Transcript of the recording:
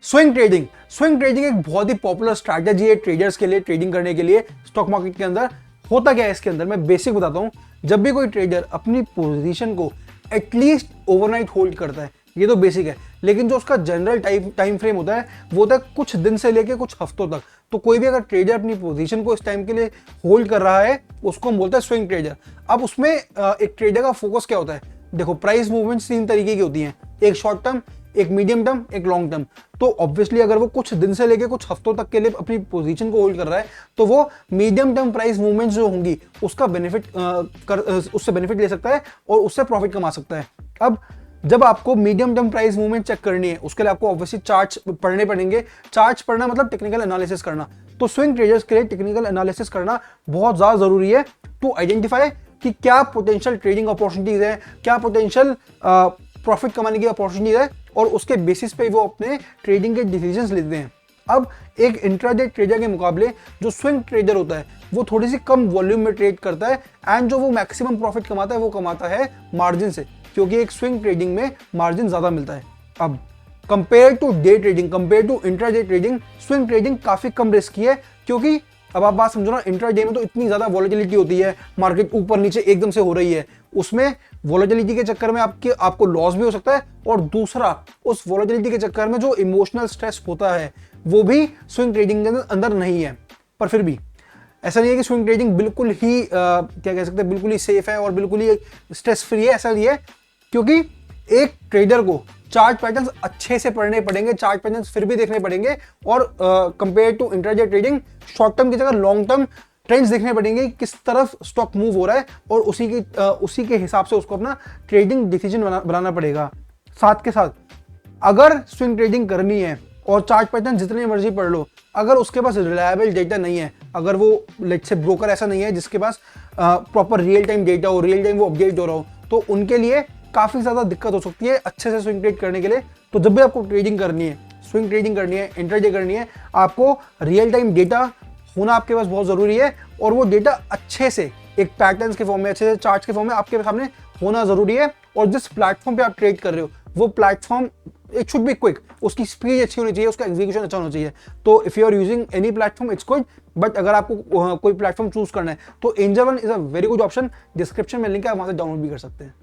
Swing trading. Swing trading एक बहुत ही popular strategy है ट्रेडर्स के लिए, ट्रेडिंग करने के लिए स्टॉक मार्केट के अंदर। होता क्या है इसके अंदर, मैं बेसिक बताता हूं। जब भी कोई ट्रेडर अपनी पोजीशन को एटलीस्ट ओवरनाइट होल्ड करता है, ये तो बेसिक है, लेकिन जो उसका जनरल टाइम फ्रेम होता है वो होता है कुछ दिन से लेके कुछ हफ्तों तक। तो कोई भी अगर ट्रेडर अपनी पोजीशन को इस टाइम के लिए होल्ड कर रहा है उसको हम बोलते हैं स्विंग ट्रेडर। अब उसमें एक ट्रेडर का फोकस क्या होता है, देखो प्राइस मूवमेंट्स 3 तरीके की होती हैं, एक शॉर्ट टर्म, एक मीडियम टर्म, एक लॉन्ग टर्म। तो ऑब्वियसली अगर वो कुछ दिन से लेके कुछ हफ्तों तक के लिए अपनी पोजीशन को होल्ड कर रहा है तो वो मीडियम टर्म प्राइस मूवमेंट्स जो होंगी उसका उससे बेनिफिट ले सकता है और उससे प्रॉफिट कमा सकता है। अब जब आपको medium term price movement check करनी है उसके लिए आपको ऑब्वियसली चार्ट्स पढ़ने पड़ेंगे। चार्ट्स पढ़ना मतलब टेक्निकल एनालिसिस करना। तो स्विंग ट्रेडर्स के लिए टेक्निकल एनालिसिस करना बहुत ज्यादा जरूरी है टू आइडेंटिफाई कि क्या पोटेंशियल ट्रेडिंग अपॉर्चुनिटीज है, क्या पोटेंशियल प्रॉफिट कमाने की अपॉर्चुनिटीज है, और उसके बेसिस पे वो अपने ट्रेडिंग के डिसीजंस लेते हैं। अब एक इंट्राडे ट्रेडर के मुकाबले जो स्विंग ट्रेडर होता है वो थोड़ी सी कम वॉल्यूम में ट्रेड करता है एंड जो वो मैक्सिमम प्रॉफिट कमाता है वो कमाता है मार्जिन से, क्योंकि एक स्विंग ट्रेडिंग में मार्जिन ज्यादा मिलता है। अब compare to day trading, compare to intraday trading, swing trading काफी कम रिस्की है, क्योंकि अब आप बात समझो ना, इंट्राडे में तो इतनी ज्यादा वॉलेटिलिटी होती है, मार्केट ऊपर नीचे एकदम से हो रही है, उसमें वॉलेटिलिटी के चक्कर में आपको लॉस भी हो सकता है, और दूसरा उस वॉलेटिलिटी के चक्कर में जो इमोशनल स्ट्रेस होता है वो भी स्विंग ट्रेडिंग के अंदर नहीं है। पर फिर भी ऐसा नहीं है कि स्विंग ट्रेडिंग बिल्कुल ही क्या कह सकते हैं, बिल्कुल ही सेफ है और बिल्कुल ही स्ट्रेस फ्री है, ऐसा नहीं है, क्योंकि एक ट्रेडर को चार्ट पैटर्न्स अच्छे से पढ़ने पड़ेंगे, चार्ट पैटर्न्स फिर भी देखने पड़ेंगे, और compare to intraday trading short term की जगह लॉन्ग टर्म ट्रेंड्स देखने पड़ेंगे, किस तरफ स्टॉक मूव हो रहा है, और उसी के हिसाब से उसको अपना ट्रेडिंग डिसीजन बनाना पड़ेगा। साथ के साथ अगर स्विंग ट्रेडिंग करनी है और चार्ट पैटर्न जितने मर्जी पढ़ लो, अगर उसके पास रिलायबल डेटा नहीं है, अगर वो लेट्स से ब्रोकर ऐसा नहीं है जिसके पास प्रॉपर रियल टाइम डेटा हो, रियल टाइम वो अपडेट हो रहा हो, तो उनके लिए काफी ज्यादा दिक्कत हो सकती है अच्छे से स्विंग ट्रेड करने के लिए। तो जब भी आपको ट्रेडिंग करनी है, स्विंग ट्रेडिंग करनी है, इंट्राडे करनी है, आपको रियल टाइम डेटा होना आपके पास बहुत जरूरी है, और वो डेटा अच्छे से एक पैटर्न्स के फॉर्म में, अच्छे से चार्ट्स के फॉर्म में आपके सामने होना जरूरी है। और जिस प्लेटफॉर्म पे आप ट्रेड कर रहे हो वो platform it should be quick, उसकी स्पीड अच्छी होनी चाहिए, उसका एग्जीक्यूशन अच्छा होना चाहिए। तो if you are using any platform it's good, but अगर आपको कोई प्लेटफॉर्म चूज करना है तो Angel One is a very good option. Description में लिंक है, आप वहां से डाउनलोड भी कर सकते हैं।